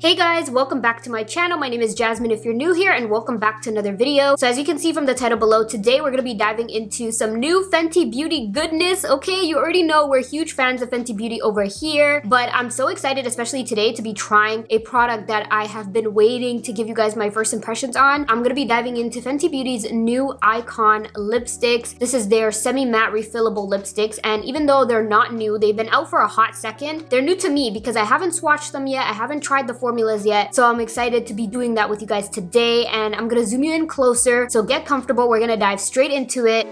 Hey guys, welcome back to my channel. My name is Jasmine if you're new here, and welcome back to another video. So as you can see from the title below, today we're going to be diving into some new Fenty Beauty goodness. Okay, you already know we're huge fans of Fenty Beauty over here, but I'm so excited, especially today, to be trying a product that I have been waiting to give you guys my first impressions on. I'm going to be diving into Fenty Beauty's new Icon lipsticks. This is their semi-matte refillable lipsticks, and even though they're not new, they've been out for a hot second. They're new to me because I haven't swatched them yet. I haven't tried the formulas yet, so I'm excited to be doing that with you guys today, and I'm gonna zoom you in closer, so get comfortable. We're gonna dive straight into it.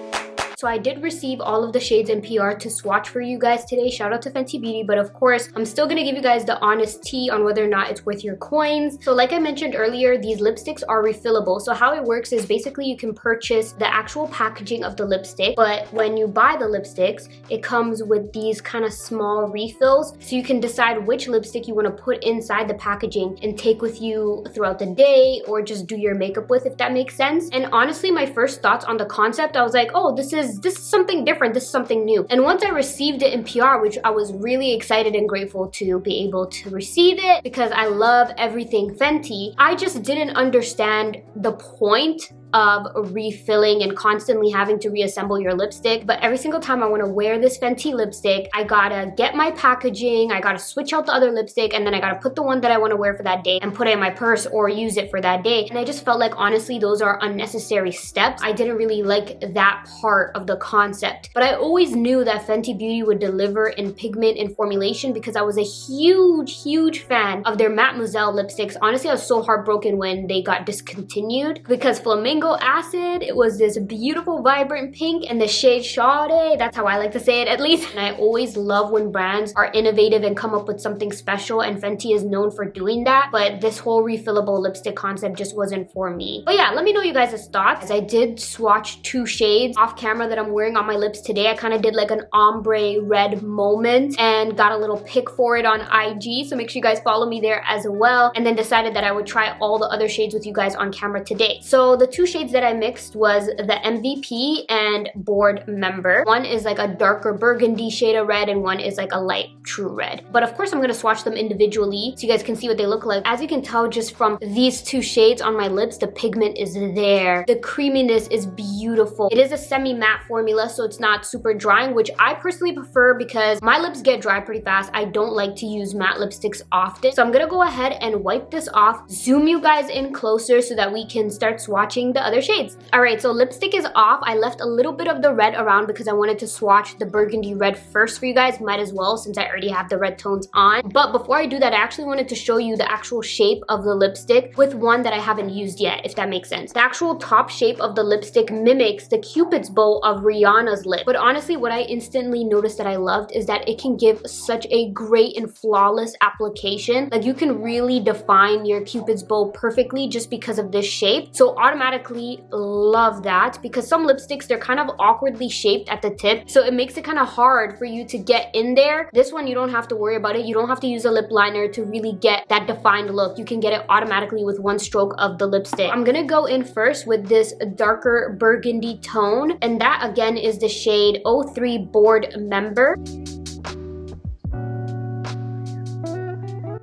So I did receive all of the shades in PR to swatch for you guys today. Shout out to Fenty Beauty, but of course, I'm still gonna give you guys the honest tea on whether or not it's worth your coins. So like I mentioned earlier, these lipsticks are refillable. So how it works is basically you can purchase the actual packaging of the lipstick, but when you buy the lipsticks, it comes with these kind of small refills. So you can decide which lipstick you wanna put inside the packaging and take with you throughout the day or just do your makeup with, if that makes sense. And honestly, my first thoughts on the concept, I was like, oh, this is something different, this is something new. And once I received it in PR, which I was really excited and grateful to be able to receive it because I love everything Fenty, I just didn't understand the point of refilling and constantly having to reassemble your lipstick. But every single time I want to wear this Fenty lipstick, I gotta get my packaging, I gotta switch out the other lipstick, and then I gotta put the one that I want to wear for that day and put it in my purse or use it for that day. And I just felt like, honestly, those are unnecessary steps. I didn't really like that part of the concept. But I always knew that Fenty Beauty would deliver in pigment and formulation because I was a huge fan of their Mademoiselle lipsticks. Honestly, I was so heartbroken when they got discontinued because Flamingo Acid, it was this beautiful vibrant pink, and the shade Sade, that's how I like to say it at least. And I always love when brands are innovative and come up with something special, and Fenty is known for doing that. But this whole refillable lipstick concept just wasn't for me. But yeah, let me know you guys' thoughts. I did swatch two shades off camera that I'm wearing on my lips today. I kind of did like an ombre red moment and got a little pic for it on IG, so make sure you guys follow me there as well, and then decided that I would try all the other shades with you guys on camera today. So the two shades that I mixed was the MVP and Bored Memb'r. One is like a darker burgundy shade of red, and one is like a light true red. But of course, I'm gonna swatch them individually so you guys can see what they look like. As you can tell just from these two shades on my lips, the pigment is there. The creaminess is beautiful. It is a semi-matte formula, so it's not super drying, which I personally prefer because my lips get dry pretty fast. I don't like to use matte lipsticks often. So I'm gonna go ahead and wipe this off, zoom you guys in closer so that we can start swatching the other shades. All right, so lipstick is off. I left a little bit of the red around because I wanted to swatch the burgundy red first for you guys. Might as well, since I already have the red tones on. But before I do that, I actually wanted to show you the actual shape of the lipstick with one that I haven't used yet, if that makes sense. The actual top shape of the lipstick mimics the Cupid's bow of Rihanna's lip. But honestly, what I instantly noticed that I loved is that it can give such a great and flawless application. Like, you can really define your Cupid's bow perfectly just because of this shape. So automatically love that, because some lipsticks, they're kind of awkwardly shaped at the tip, so it makes it kind of hard for you to get in there. This one, you don't have to worry about it. You don't have to use a lip liner to really get that defined look. You can get it automatically with one stroke of the lipstick. I'm gonna go in first with this darker burgundy tone, and that again is the shade 03 Bored Memb'r.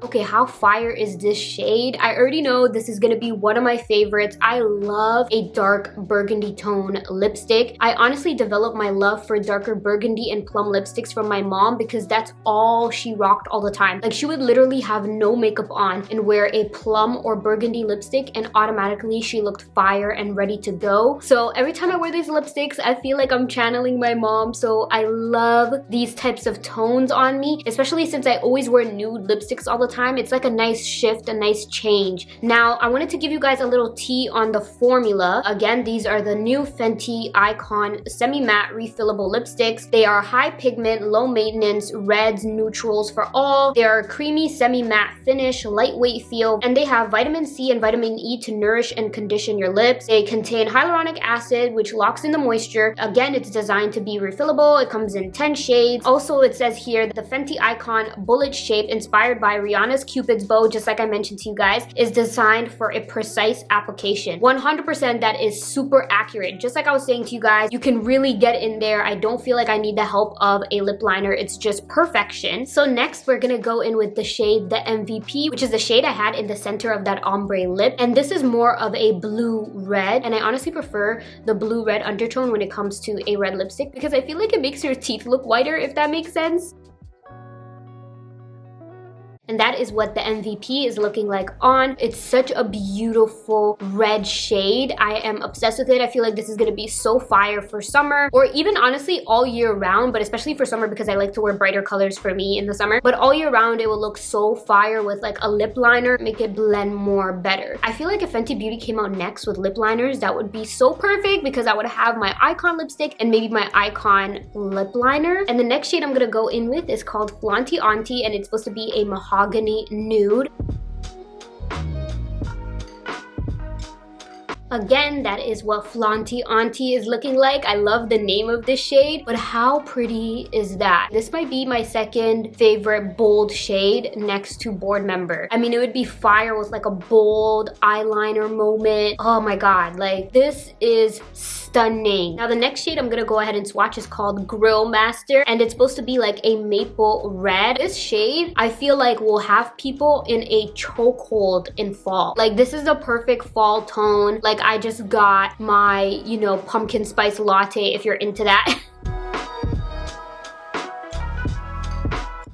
Okay, how fire is this shade? I already know this is gonna be one of my favorites. I love a dark burgundy tone lipstick. I honestly developed my love for darker burgundy and plum lipsticks from my mom because that's all she rocked all the time. Like, she would literally have no makeup on and wear a plum or burgundy lipstick, and automatically she looked fire and ready to go. So every time I wear these lipsticks, I feel like I'm channeling my mom. So I love these types of tones on me, especially since I always wear nude lipsticks all the time. It's like a nice shift, a nice change. Now, I wanted to give you guys a little tea on the formula. Again, these are the new Fenty Icon semi-matte refillable lipsticks. They are high pigment, low maintenance, reds, neutrals for all. They are a creamy semi-matte finish, lightweight feel, and they have vitamin C and vitamin E to nourish and condition your lips. They contain hyaluronic acid, which locks in the moisture. Again, it's designed to be refillable. It comes in 10 shades. Also, it says here the Fenty Icon bullet shape inspired by Rihanna's as Cupid's bow, just like I mentioned to you guys, is designed for a precise application. 100% that is super accurate. Just like I was saying to you guys, you can really get in there. I don't feel like I need the help of a lip liner. It's just perfection. So next we're gonna go in with the shade the MVP, which is the shade I had in the center of that ombre lip. And this is more of a blue red, and I honestly prefer the blue red undertone when it comes to a red lipstick because I feel like it makes your teeth look whiter, if that makes sense. And that is what the MVP is looking like on. It's such a beautiful red shade. I am obsessed with it. I feel like this is gonna be so fire for summer, or even honestly all year round, but especially for summer because I like to wear brighter colors for me in the summer. But all year round, it will look so fire with like a lip liner, make it blend more better. I feel like if Fenty Beauty came out next with lip liners, that would be so perfect because I would have my icon lipstick and maybe my icon lip liner. And the next shade I'm gonna go in with is called Flaunty Auntie, and it's supposed to be a mahogany nude. Again, that is what Flaunty Auntie is looking like. I love the name of this shade, but how pretty is that? This might be my second favorite bold shade next to Board Member. I mean, it would be fire with like a bold eyeliner moment. Oh my god, like this is stunning. Now the next shade I'm gonna go ahead and swatch is called Grill Master, and it's supposed to be like a maple red. This shade I feel like will have people in a chokehold in fall. Like this is the perfect fall tone. Like I just got my, you know, pumpkin spice latte if you're into that.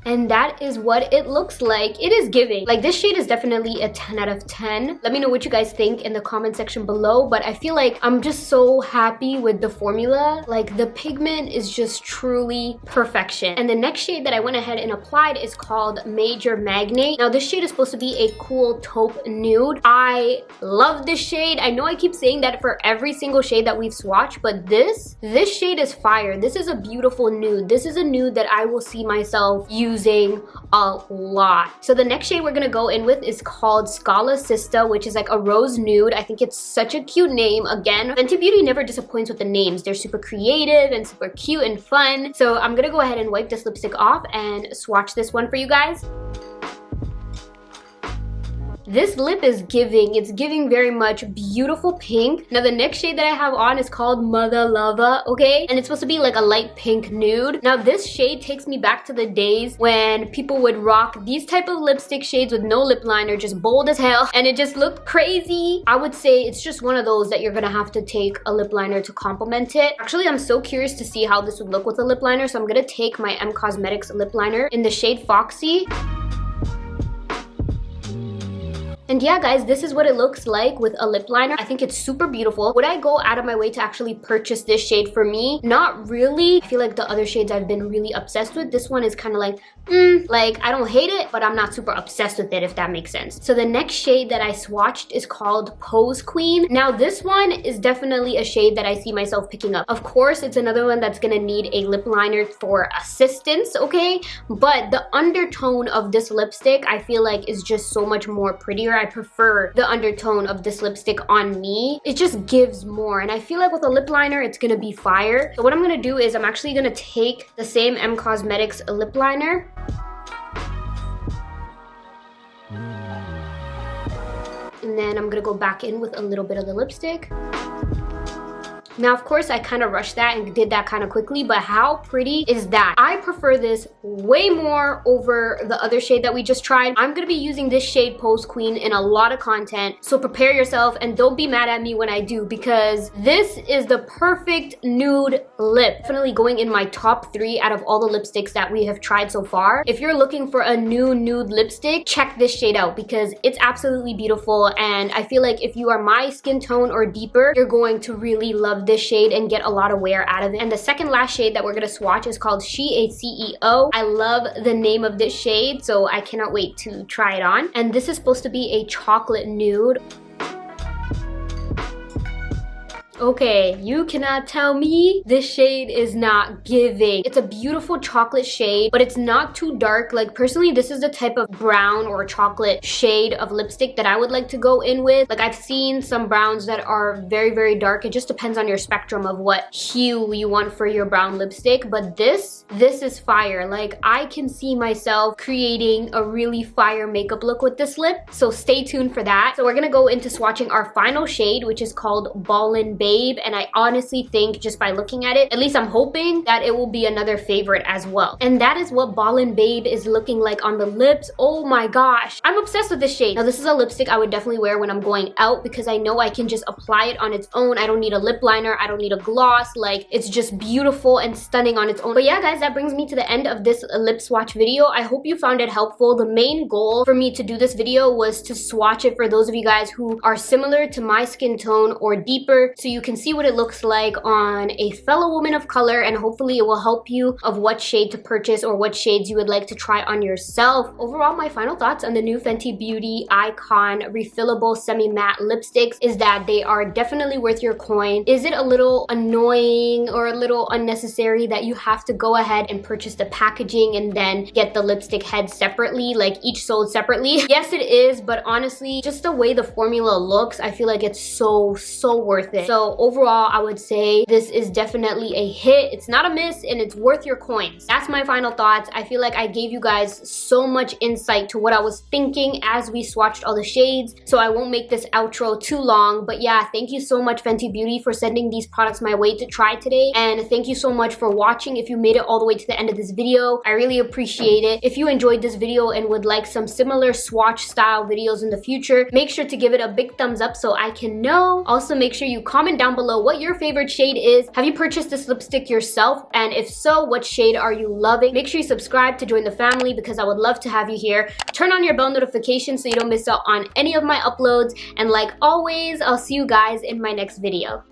And that is what it looks like. It is giving. Like this shade is definitely a 10 out of 10. Let me know what you guys think in the comment section below, but I feel like I'm just so happy with the formula. Like the pigment is just truly perfection. And the next shade that I went ahead and applied is called Major Magnate. Now this shade is supposed to be a cool taupe nude. I love this shade. I know I keep saying that for every single shade that we've swatched, but this shade is fire. This is a beautiful nude. This is a nude that I will see myself using a lot. So the next shade we're gonna go in with is called Scala Sista, which is like a rose nude. I think it's such a cute name. Again, Fenty Beauty never disappoints with the names. They're super creative and super cute and fun. So I'm gonna go ahead and wipe this lipstick off and swatch this one for you guys. This lip is giving. It's giving very much beautiful pink. Now the next shade that I have on is called Motha Luva, okay? And it's supposed to be like a light pink nude. Now this shade takes me back to the days when people would rock these type of lipstick shades with no lip liner, just bold as hell, and it just looked crazy. I would say it's just one of those that you're gonna have to take a lip liner to complement it. Actually, I'm so curious to see how this would look with a lip liner, so I'm gonna take my M Cosmetics lip liner in the shade Foxy. And yeah, guys, this is what it looks like with a lip liner. I think it's super beautiful. Would I go out of my way to actually purchase this shade for me? Not really. I feel like the other shades I've been really obsessed with. This one is kind of like, like I don't hate it, but I'm not super obsessed with it, if that makes sense. So the next shade that I swatched is called Pose Queen. Now this one is definitely a shade that I see myself picking up. Of course, it's another one that's gonna need a lip liner for assistance, okay? But the undertone of this lipstick, I feel like is just so much more prettier. I prefer the undertone of this lipstick on me. It just gives more, and I feel like with a lip liner, it's gonna be fire. So what I'm gonna do is I'm actually gonna take the same M Cosmetics lip liner, and then I'm gonna go back in with a little bit of the lipstick. Now, of course, I kind of rushed that and did that kind of quickly, but how pretty is that? I prefer this way more over the other shade that we just tried. I'm gonna be using this shade Pose Queen in a lot of content, so prepare yourself and don't be mad at me when I do, because this is the perfect nude lip. Definitely going in my top 3 out of all the lipsticks that we have tried so far. If you're looking for a new nude lipstick, check this shade out because it's absolutely beautiful, and I feel like if you are my skin tone or deeper, you're going to really love this shade and get a lot of wear out of it. And the second last shade that we're gonna swatch is called She a CEO. I love the name of this shade, so I cannot wait to try it on. And this is supposed to be a chocolate nude. Okay, you cannot tell me this shade is not giving. It's a beautiful chocolate shade, but it's not too dark. Like, personally, this is the type of brown or chocolate shade of lipstick that I would like to go in with. Like, I've seen some browns that are very, very dark. It just depends on your spectrum of what hue you want for your brown lipstick. But this is fire. Like, I can see myself creating a really fire makeup look with this lip. So stay tuned for that. So we're gonna go into swatching our final shade, which is called Ballin Babe. And I honestly think, just by looking at it, at least I'm hoping that it will be another favorite as well. And that is what Ballin Babe is looking like on the lips. Oh my gosh, I'm obsessed with this shade. Now, this is a lipstick I would definitely wear when I'm going out because I know I can just apply it on its own. I don't need a lip liner. I don't need a gloss. Like, it's just beautiful and stunning on its own. But yeah, guys, that brings me to the end of this lip swatch video. I hope you found it helpful. The main goal for me to do this video was to swatch it for those of you guys who are similar to my skin tone or deeper, so you can see what it looks like on a fellow woman of color, and hopefully it will help you of what shade to purchase or what shades you would like to try on yourself. Overall, my final thoughts on the new Fenty Beauty Icon refillable semi-matte lipsticks is that they are definitely worth your coin. Is it a little annoying or a little unnecessary that you have to go ahead and purchase the packaging and then get the lipstick head separately, like each sold separately? Yes, it is, but honestly, just the way the formula looks, I feel like it's so worth it. So overall, I would say this is definitely a hit. It's not a miss, and it's worth your coins. That's my final thoughts. I feel like I gave you guys so much insight to what I was thinking as we swatched all the shades, so I won't make this outro too long. But yeah, thank you so much, Fenty Beauty, for sending these products my way to try today, and thank you so much for watching. If you made it all the way to the end of this video, I really appreciate it. If you enjoyed this video and would like some similar swatch style videos in the future, make sure to give it a big thumbs up so I can know. Also, make sure you comment down below what your favorite shade is. Have you purchased this lipstick yourself? And if so, what shade are you loving? Make sure you subscribe to join the family because I would love to have you here. Turn on your bell notifications so you don't miss out on any of my uploads. And like always, I'll see you guys in my next video.